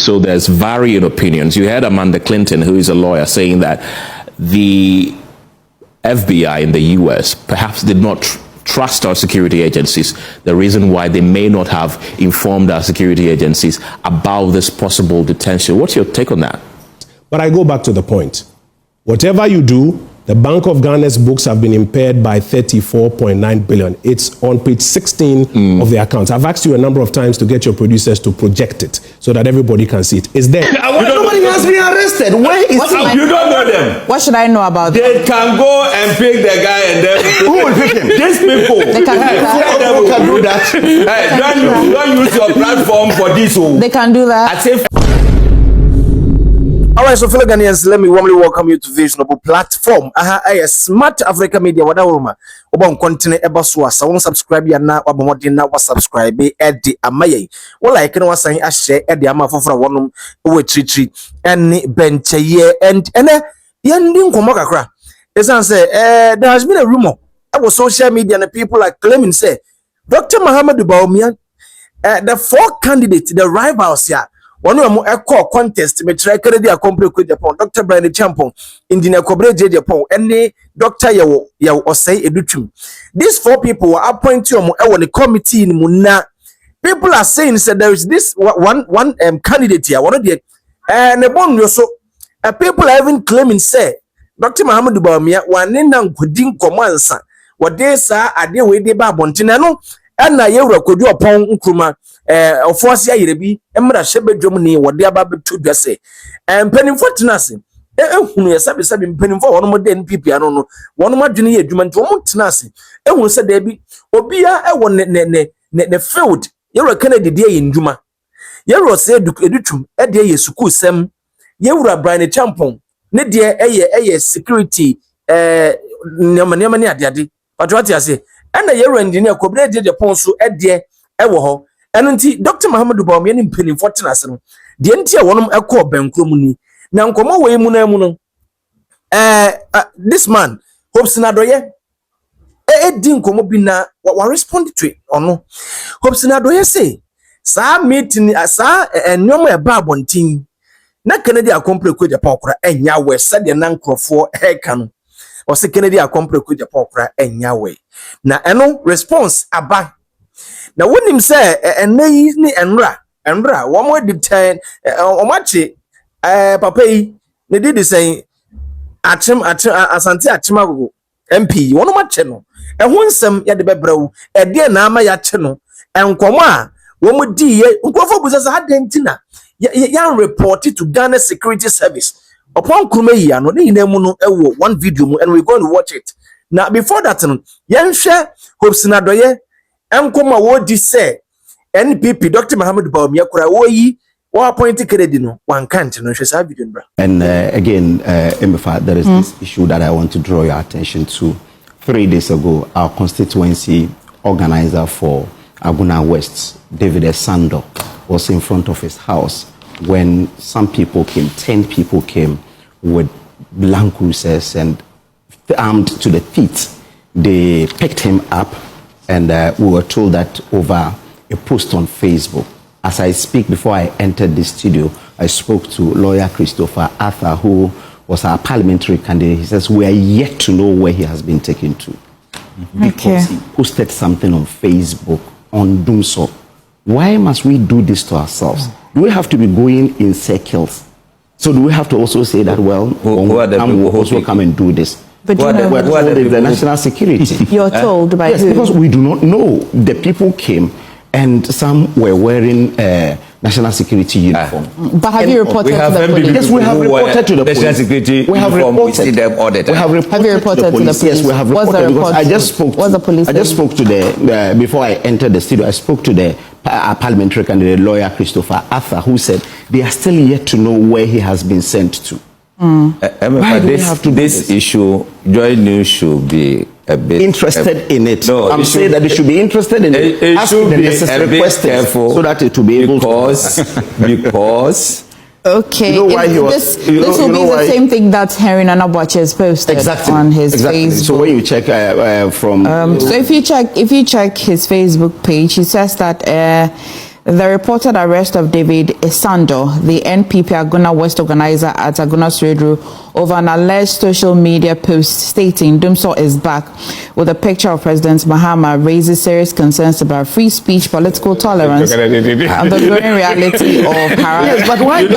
So there's varying opinions. You heard Amanda Clinton, who is a lawyer, saying that the FBI in the US perhaps did not trust our security agencies. The reason why they may not have informed our security agencies about this possible detention. What's your take on that? But I go back to the point. Whatever you do, the Bank of Ghana's books have been impaired by 34.9 billion. It's on page 16 of the accounts. I've asked you a number of times to get your producers to project it so that everybody can see it. It's there. Nobody has been arrested. Where is it? You don't know them. What should I know about them? They can go and pick the guy and then... Who will pick him? These people. They can do that. Hey, don't use your platform for this. They can do that. I say... All right, so fellow Ghanaians, let me warmly welcome you to this noble platform. A Smart Africa Media. Wada woma. Oba continent eba so asa. Won subscribe ya na wabomodi na wa subscribe edi amaye. Wo like no wasan a share edi ama fofora wonum we trichi ene benche ye and ene ye ndi nkomo kakra. Esan say there has been a rumor about social media and people are claiming say Dr. Muhammad Bawumia the 4 candidates, the rivals here. One of them a contest me try kere dia compre ko Japan Dr. Brian Champon engineer Kobre Japan and Dr. Yawo Osei Edutwum. These 4 people were appointed on the committee in Muna. People are saying that there is this one candidate here, one of the and the one so people are even claiming say Dr. Muhammad Bawumia one nna nkudin komansa what they say ade we dey ba bontina no na yewura Kojo Oppong Nkrumah ofoase ayerebi emra shebedwom ni wode aba betu dwase mpanimfo tenase ehunu yesabe mpanimfo wono mo de NPP ano no wono madwene ye adwuma nti womo tenase ehunu se da bi obia ewo ne field yewura Kennedy de ye ndwuma yewura se edutwum de ye school sem yewura Brian Champon ne de eye security nyama ne ade patwati ase na yewura engineer Kobre Japan so de ewo ho Anunti Dr. Muhammad Bawumia ni mpenimfo tenase no de ntia wonom ekọ Nkrumah ni na nkomo we mu na mu no this man Hopes Nadoye di nkomo bi na wa respond to it ono Hopes Nadoye say sa meeting sa enwom e ba abontin na Kennedy akompre ko Japan kora enya we sade na nkrofo heka no o se Kennedy akompre ko Japan kora enya we na eno response aba na wonim say enai ni enra wo mo detain o machi papa yi ne did say achem asante achemago MP wono mache no ehun nsem ya de bebrawo e de na ama ya che no enkomo a wo mo di ye nkofo busa sa adentina ya report to Ghana Security Service Oppong Nkrumah yi ano ne yina mu no ewo one video mu and we're going to watch it now before that no yen hwe Hopes Nadoye Enkoma wo di say NPP Dr. Muhammad Bawumia kura wo yi wo appoint Kennedy no one can't no hwe sa video bra. And again Emefa, there is this issue that I want to draw your attention to. 3 days ago our constituency organizer for Aguna West, David Esando, was in front of his house when some people came, 10 people came with blank cruisers and armed to the teeth. They picked him up. And we were told that over a post on Facebook. As I speak, before I entered the studio, I spoke to lawyer Christopher Arthur, who was our parliamentary candidate. He says we are yet to know where he has been taken to. Because he posted something on Facebook on Doomso. Why must we do this to ourselves? Do we have to be going in circles? So do we have to also say that, well, we'll also come and do this? But what is the national security? You're told by who? Because we do not know. The people came and some were wearing national security uniform. But have you reported to the police? Yes, we have reported to the police. National security we have uniform, reported. we see them audited. We have reported to the police? Yes, we have reported because I just spoke. What's the police? I just spoke to the before I entered the studio. I spoke to the parliamentary candidate lawyer Christopher Arthur, who said they are still yet to know where he has been sent to. This issue, Joy News should be a bit interested in it. No, I'm saying that they should be interested in it. It should the be necessary a bit questions careful so that it will be able because okay, you know why this will be the same thing that Henry Nanabuache has posted on his Facebook. So when you check so if you check his Facebook page, he says that The reported arrest of David Isando, the NPP Aguna West organizer at Aguna Suedru, over an alleged social media post stating Dumso is back with a picture of President Mahama raises serious concerns about free speech, political tolerance, and the growing reality of harassment. Yes, but why you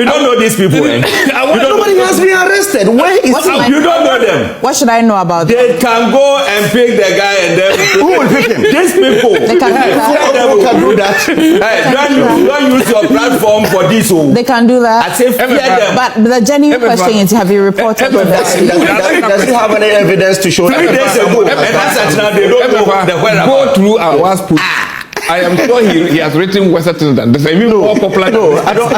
don't know these people. Nobody has been arrested. Where is you don't know them. What should I know about them? They can go and pick the guy and then Who will pick him? these people. They can Who can do that? Don't use your platform for this. They can do that. I say fear them. But the genuine question is, have you reported to them? Does he have any evidence to show 3 days ago, and that's now they don't know the whereabouts. Go through our WhatsApp. I am sure he has written Western than this. Even more popular. No, I don't.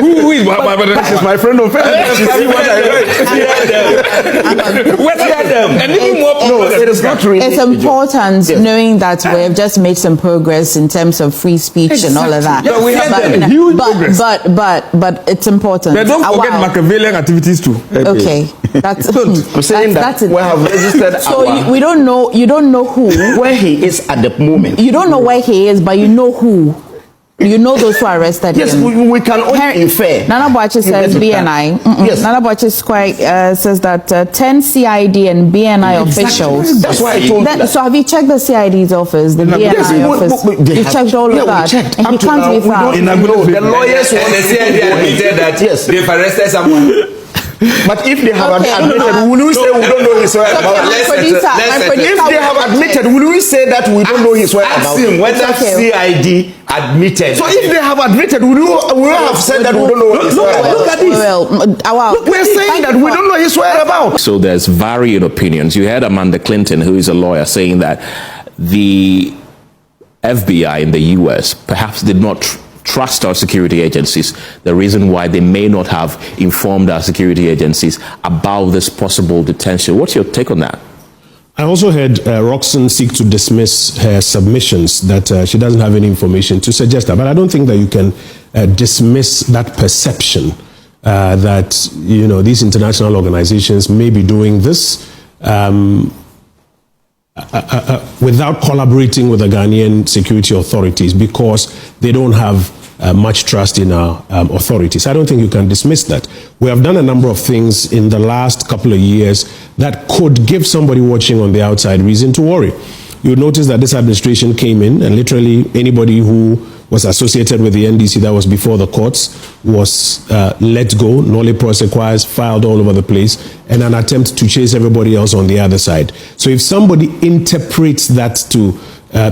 Who is This is my friend on Facebook. You see what I read? and even more No, popular. it is not really. It's important knowing that we have just made some progress in terms of free speech and all of that. Yeah, we have done huge progress. But it's important. But don't forget Machiavellian activities too. Okay, that's I'm saying that we have registered. So we don't know. You don't know who. where he is at the moment. You don't know where he is, but you know who. You know those who arrested Yes, him. we can only infer. Nana Boache says BNI. Yes. Nana Boache says that 10 CID and BNI officials. That's why I told you that. So have you checked the CID's office, the BNI office? They You have- checked all yeah, of we that. checked. And he Up to can't now, be we don't found. even know. The lawyers And the CID admitted that Yes. they've arrested someone. But if they have Okay, admitted, will we say we don't know his whereabouts? My producer If they have admitted, will we say that we don't know his whereabouts? Ask him whether Okay. CID admitted. So if they have admitted, will we have said that we don't know his whereabouts? Look at this. Look, we're saying that we don't know his whereabouts. So there's varying opinions. You had Amanda Clinton, who is a lawyer, saying that the FBI in the US perhaps did not trust our security agencies, the reason why they may not have informed our security agencies about this possible detention. What's your take on that? I also heard Roxanne seek to dismiss her submissions that she doesn't have any information to suggest that. But I don't think that you can dismiss that perception that these international organizations may be doing this without collaborating with the Ghanaian security authorities because they don't have much trust in our authorities. I don't think you can dismiss that. We have done a number of things in the last couple of years that could give somebody watching on the outside reason to worry. You'll notice that this administration came in and literally anybody who was associated with the NDC that was before the courts was let go, nolle prosequis, filed all over the place, and an attempt to chase everybody else on the other side. So if somebody interprets that to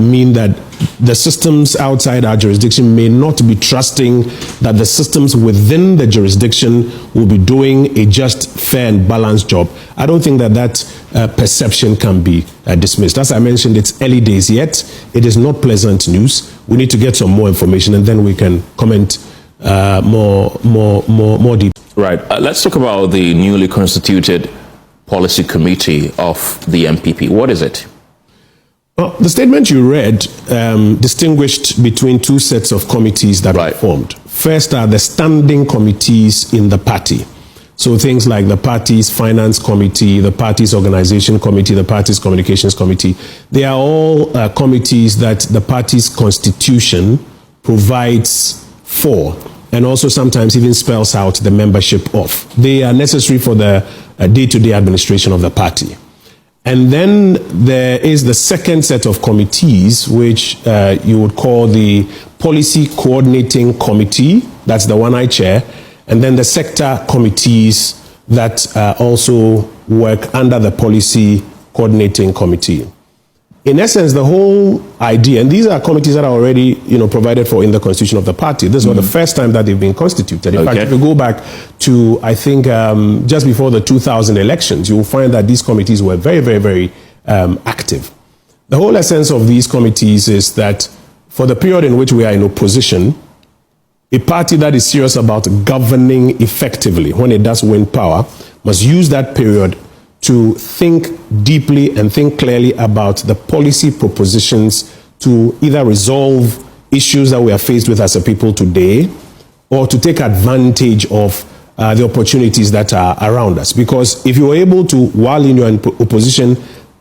mean that the systems outside our jurisdiction may not be trusting that the systems within the jurisdiction will be doing a just, fair and balanced job, I don't think that perception can be dismissed. As I mentioned, it's early days yet. It is not pleasant news. We need to get some more information and then we can comment more deep. Right. Let's talk about the newly constituted policy committee of the NPP. What is it? Well, the statement you read distinguished between two sets of committees that are formed. First are the standing committees in the party. So things like the party's finance committee, the party's organization committee, the party's communications committee, they are all committees that the party's constitution provides for and also sometimes even spells out the membership of. They are necessary for the day-to-day administration of the party. And then there is the second set of committees, which you would call the Policy Coordinating Committee. That's the one I chair. And then the sector committees that also work under the Policy Coordinating Committee. In essence, the whole idea, and these are committees that are already provided for in the constitution of the party. This was the first time that they've been constituted. In fact, if you go back to, I think, just before the 2000 elections, you will find that these committees were very, very, very active. The whole essence of these committees is that for the period in which we are in opposition, a party that is serious about governing effectively when it does win power must use that period to think deeply and think clearly about the policy propositions to either resolve issues that we are faced with as a people today or to take advantage of the opportunities that are around us. Because if you're able to, while in your opposition,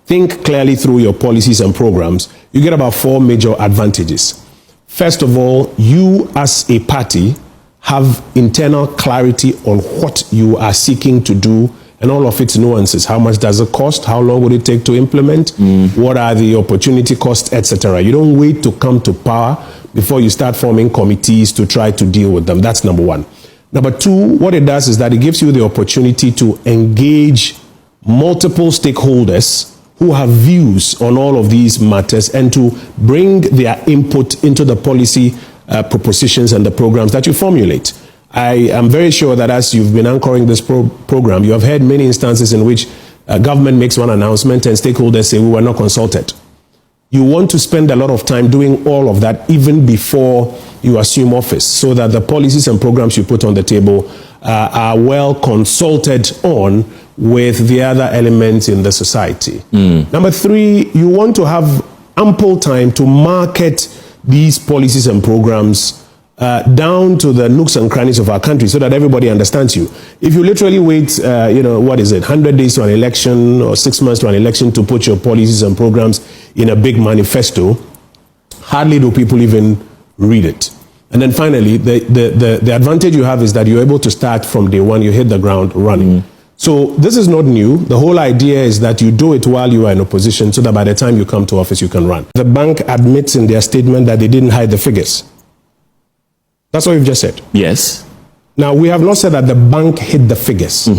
think clearly through your policies and programs, you get about 4 major advantages. First of all, you as a party have internal clarity on what you are seeking to do and all of its nuances. How much does it cost? How long would it take to implement? What are the opportunity costs, etc.? You don't wait to come to power before you start forming committees to try to deal with them. That's number one. Number two, what it does is that it gives you the opportunity to engage multiple stakeholders who have views on all of these matters and to bring their input into the policy propositions and the programs that you formulate. I am very sure that as you've been anchoring this program, you have heard many instances in which government makes one announcement and stakeholders say, we were not consulted. You want to spend a lot of time doing all of that even before you assume office, so that the policies and programs you put on the table are well consulted on with the other elements in the society. Number three, you want to have ample time to market these policies and programs down to the nooks and crannies of our country so that everybody understands you. If you literally wait, 100 days to an election or 6 months to an election to put your policies and programs in a big manifesto, hardly do people even read it. And then finally, the advantage you have is that you're able to start from day one, you hit the ground running. So this is not new. The whole idea is that you do it while you are in opposition so that by the time you come to office, you can run. The bank admits in their statement that they didn't hide the figures. That's what you've just said. Yes. Now, we have not said that the bank hid the figures.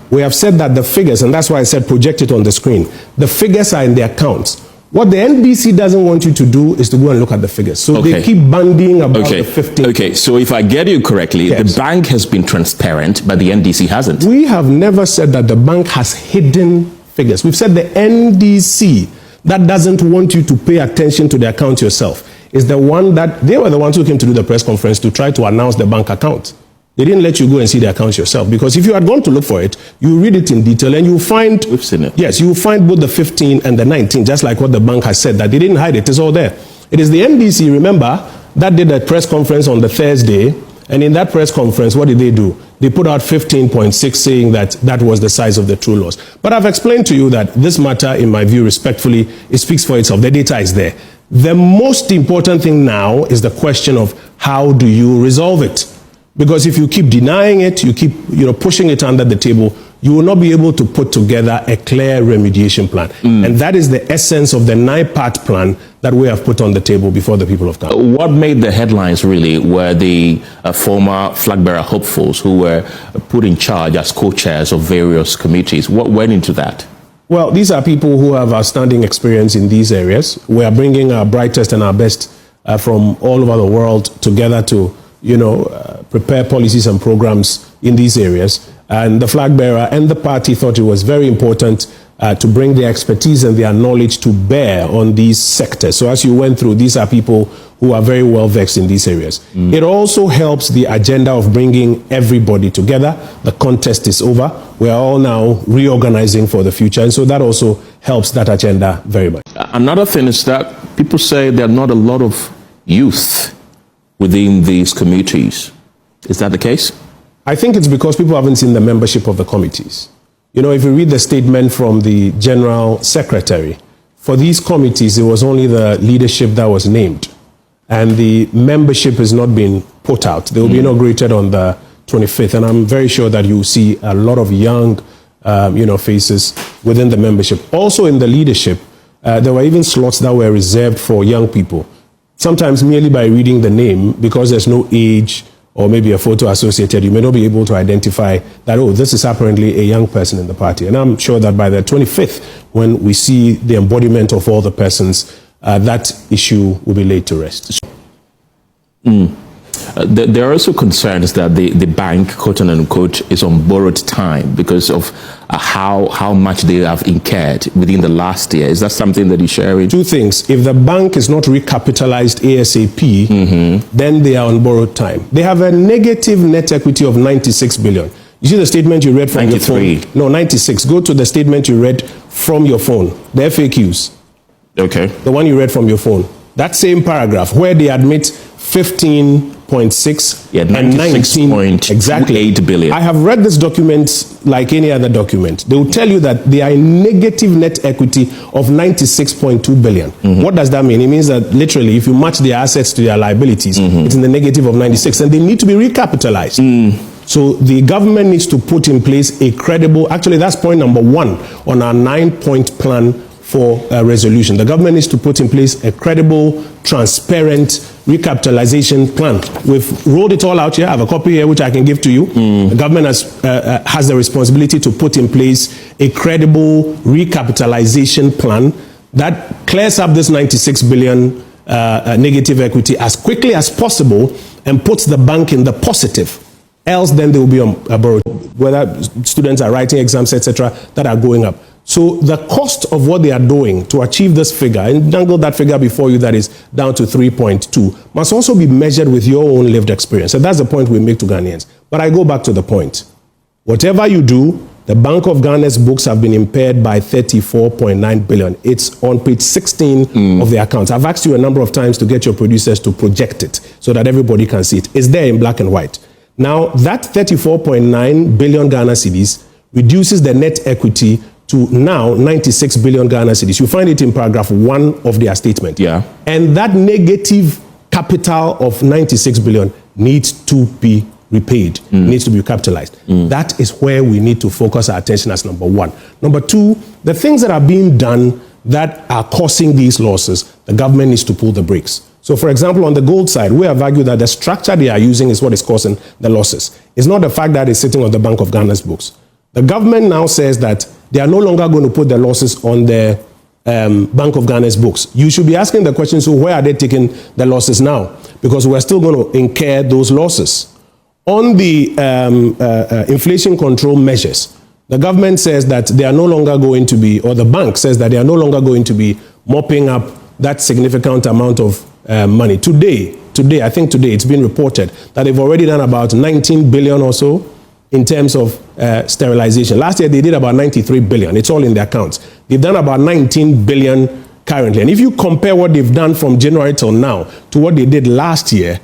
We have said that the figures, and that's why I said project it on the screen, the figures are in the accounts. What the NBC doesn't want you to do is to go and look at the figures. So they keep bandying about the 15. Okay, so if I get you correctly, the bank has been transparent, but the NDC hasn't. We have never said that the bank has hidden figures. We've said the NDC, that doesn't want you to pay attention to the account yourself, is the one that, they were the ones who came to do the press conference to try to announce the bank account. They didn't let you go and see the accounts yourself, because if you had gone to look for it, you read it in detail and you find, we've seen it. Yes, you will find both the 15 and the 19, just like what the bank has said, that they didn't hide it. It's all there. It is the NDC, remember, that did a press conference on the Thursday, and in that press conference, what did they do? They put out 15.6 saying that that was the size of the true loss. But I've explained to you that this matter, in my view, respectfully, it speaks for itself. The data is there. The most important thing now is the question of how do you resolve it? Because if you keep denying it, you keep pushing it under the table, you will not be able to put together a clear remediation plan. And that is the essence of the 9-part plan that we have put on the table before the people of Ghana. What made the headlines really were the former flag bearer hopefuls who were put in charge as co-chairs of various committees. What went into that? Well, these are people who have outstanding experience in these areas. We are bringing our brightest and our best from all over the world together to prepare policies and programs in these areas. And the flag bearer and the party thought it was very important to bring their expertise and their knowledge to bear on these sectors. So as you went through, these are people who are very well vexed in these areas. It also helps the agenda of bringing everybody together. The contest is over. We are all now reorganizing for the future. And so that also helps that agenda very much. Another thing is that people say there are not a lot of youth within these committees. Is that the case? I think it's because people haven't seen the membership of the committees. If you read the statement from the General Secretary, for these committees, it was only the leadership that was named. And the membership has not been put out. They will be inaugurated on the 25th. And I'm very sure that you'll see a lot of young, faces within the membership. Also in the leadership, there were even slots that were reserved for young people. Sometimes merely by reading the name, because there's no age or maybe a photo associated, you may not be able to identify that, this is apparently a young person in the party. And I'm sure that by the 25th, when we see the embodiment of all the persons, that issue will be laid to rest. There are also concerns that the bank, quote unquote, is on borrowed time because of how much they have incurred within the last year. Is that something that you share with? Two things. If the bank is not recapitalized ASAP, then they are on borrowed time. They have a negative net equity of 96 billion. You see the statement you read from 93. your phone? No, 96. Go to the statement you read from your phone, the FAQs. Okay. The one you read from your phone. That same paragraph where they admit 15.6 96.6 Yeah, and 19 exactly 8 billion. I have read this document like any other document. They will tell you that they are in negative net equity of 96.2 billion. What does that mean? It means that literally if you match their assets to their liabilities, it's in the negative of 96 and they need to be recapitalized. So the government needs to put in place a credible, actually that's point number 1 on our 9-point plan for resolution. The government needs to put in place a credible, transparent recapitalization plan. We've rolled it all out here. I have a copy here which I can give to you. The government has the responsibility to put in place a credible recapitalization plan that clears up this 96 billion negative equity as quickly as possible and puts the bank in the positive. Else then they will be on borrowed, whether students are writing exams, etc., that are going up. So the cost of what they are doing to achieve this figure, and dangle that figure before you that is down to 3.2, must also be measured with your own lived experience. And that's the point we make to Ghanaians. But I go back to the point. Whatever you do, the Bank of Ghana's books have been impaired by 34.9 billion. It's on page 16 of the accounts. I've asked you a number of times to get your producers to project it so that everybody can see it. It's there in black and white. Now, that 34.9 billion Ghana cedis reduces the net equity to now 96 billion Ghana cedis. You find it in paragraph 1 of their statement. Yeah. And that negative capital of 96 billion needs to be repaid, needs to be capitalized. That is where we need to focus our attention as number 1. Number 2, the things that are being done that are causing these losses, the government needs to pull the brakes. So, for example, on the gold side, we have argued that the structure they are using is what is causing the losses. It's not the fact that it's sitting on the Bank of Ghana's books. The government now says that they are no longer going to put the losses on the Bank of Ghana's books. You should be asking the question, so where are they taking the losses now? Because we're still going to incur those losses. On the inflation control measures, the government says that they are no longer going to be, or the bank says that they are no longer going to be mopping up that significant amount of money. Today, I think today it's been reported that they've already done about 19 billion or so in terms of sterilization. Last year, they did about 93 billion. It's all in the accounts. They've done about 19 billion currently. And if you compare what they've done from January till now to what they did last year,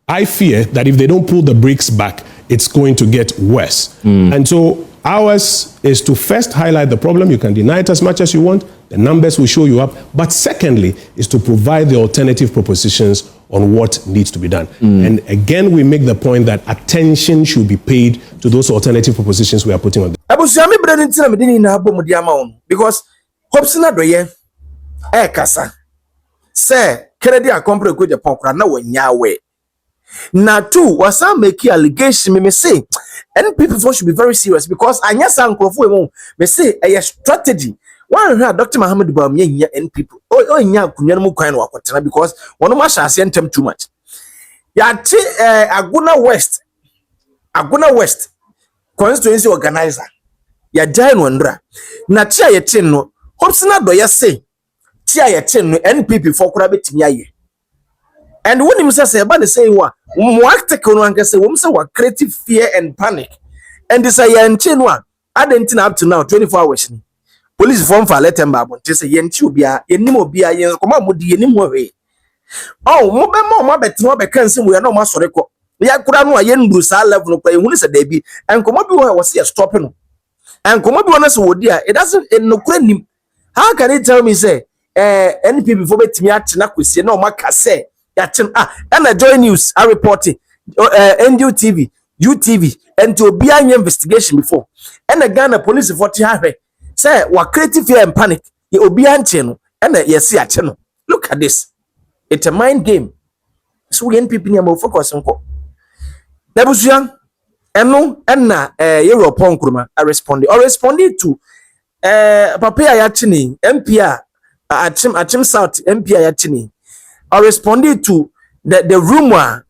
I fear that if they don't pull the brakes back, it's going to get worse. And so ours is to first highlight the problem. You can deny it as much as you want. The numbers will show you up. But secondly, is to provide the alternative propositions on what needs to be done. And again, we make the point that attention should be paid to those alternative propositions we are putting on. Because Hobsona Doye, Kasa, say, Kennedy accompanied with Agyapong na wenyawe. Na two was make allegation me say NPP should be very serious because anya san Nkrumah me say a strategy. One here Dr. Mohammed Bawumia NPP. Oh nya kunwa no kwan no akotena because one ma shase ntem too much. Ya ti Aguna West constituency organizer. Ya jai no ndra. Na tia ye tin no Hobsona Doye say tia ye tin no NPP for kura betimi aye. And when him say about the say what tactical one can say what creative fear and panic. And this a chain one. I didn't up to now 24 hours. Police form for let them babble. Just say yenchu bia, yenimo bia, yen come out with yenimo way. Oh, more bet no be cancel we are no more sorry. We are could no yen bruise level play when is a debut and come up was here stopping. And come up one as would dear. It doesn't no claim. How can he tell me say any people for bet me at Nakwisi no maka say. And a joy news are reporting NDTV, UTV, and to be an investigation before. And the Ghana police for Tiare say what creative fear and panic, it will be an channel and yes, see a channel. Look at this. It's a mind game. So we NPP near focus on co. Nebusian and no and na Oppong Nkrumah I responded to Papa Yachini, MPR Achim South MPR Yachini. I responded to the rumor,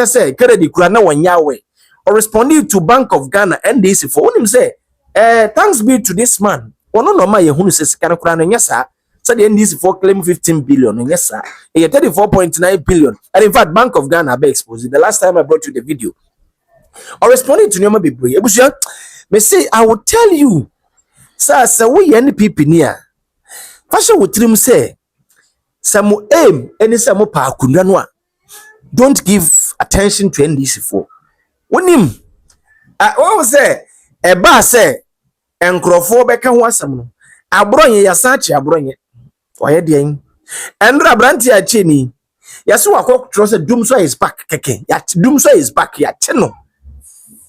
say, Kennedy Kurana Wanyawe, or responded to Bank of Ghana and this for him say, thanks be to this man. Or no, my who says Kanakurana, yes, sir. So the NDC for claim 15 billion, yes, sir. 34.9 billion. And in fact, Bank of Ghana be exposed. The last time I brought you the video, I responded to Nyoma Bibri. Ebusia, me say, I will tell you, sir, we NPP near. Fashion would say, some aim any some pa kundanwa. Don't give attention to NDC for. Wonim, what was say? A bar say, Nkrumah beka ho asam no. Abronye yasachi abronye. Oye den. Endra branti achi ni. Yaso akọ trust Dumso is back keke. Ya Dumso is back ya cheno.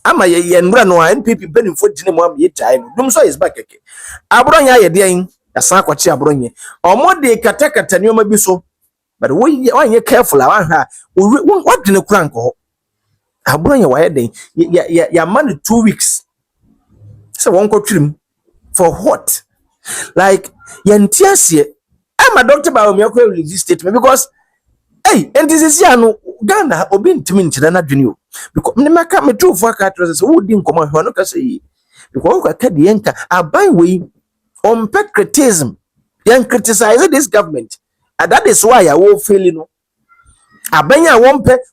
Ama ye nra no NPP benefo gine mo am ye chai no. Dumso is back keke. Abronye aye den. Yasan akọchi abronye. Omo de katakata ni o ma bi so. But when you careful, what did you crank? I bring you why day. Ya man 2 weeks. So one go trim for what? Like yantiasie. I'm a doctor Bawumia ko release statement because hey, and this is no Ghana obi ntimi nkyere na dwene o. Because me maka me true for cat was who din komo ho no ka say because we ka de yanka aban we on criticism. Yan criticize this government. And that is why I will feel no. Abenya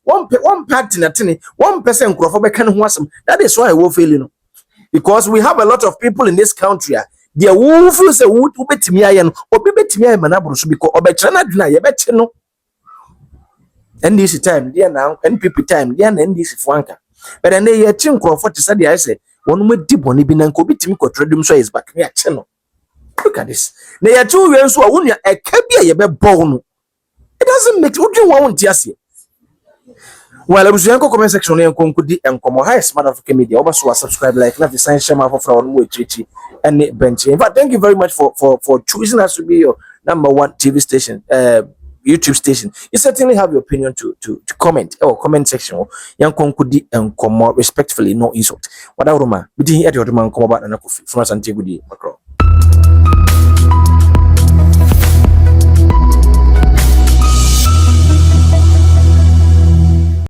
one party na tini 1% Nkrumah be kan ho asem. That is why I will feel no. Because we have a lot of people in this country. They will feel say wo betimi aye no. Obi betimi aye manabro so because obekere na dwena ye beche no. NDC time there now NPP time there na NDC fwanka. But then ye chi Nkrumah to say I say wonu ma di boni bi na nko betimi kotredum so is back. Ya che no. Look at this. Na ya chu wen so a wonya e ka bia ye be bo no. It doesn't make you do want to see. Well, I was in comment section and conclude and come high smart African media. Also, subscribe, like, not the sign, share my for one way, and bench. In fact, thank you very much for choosing us to be your #1 TV station, YouTube station. You certainly have your opinion to comment or comment section. Young conclude and come respectfully, no insult. What I remember, we didn't hear the man come about and from us and take good day, Macron.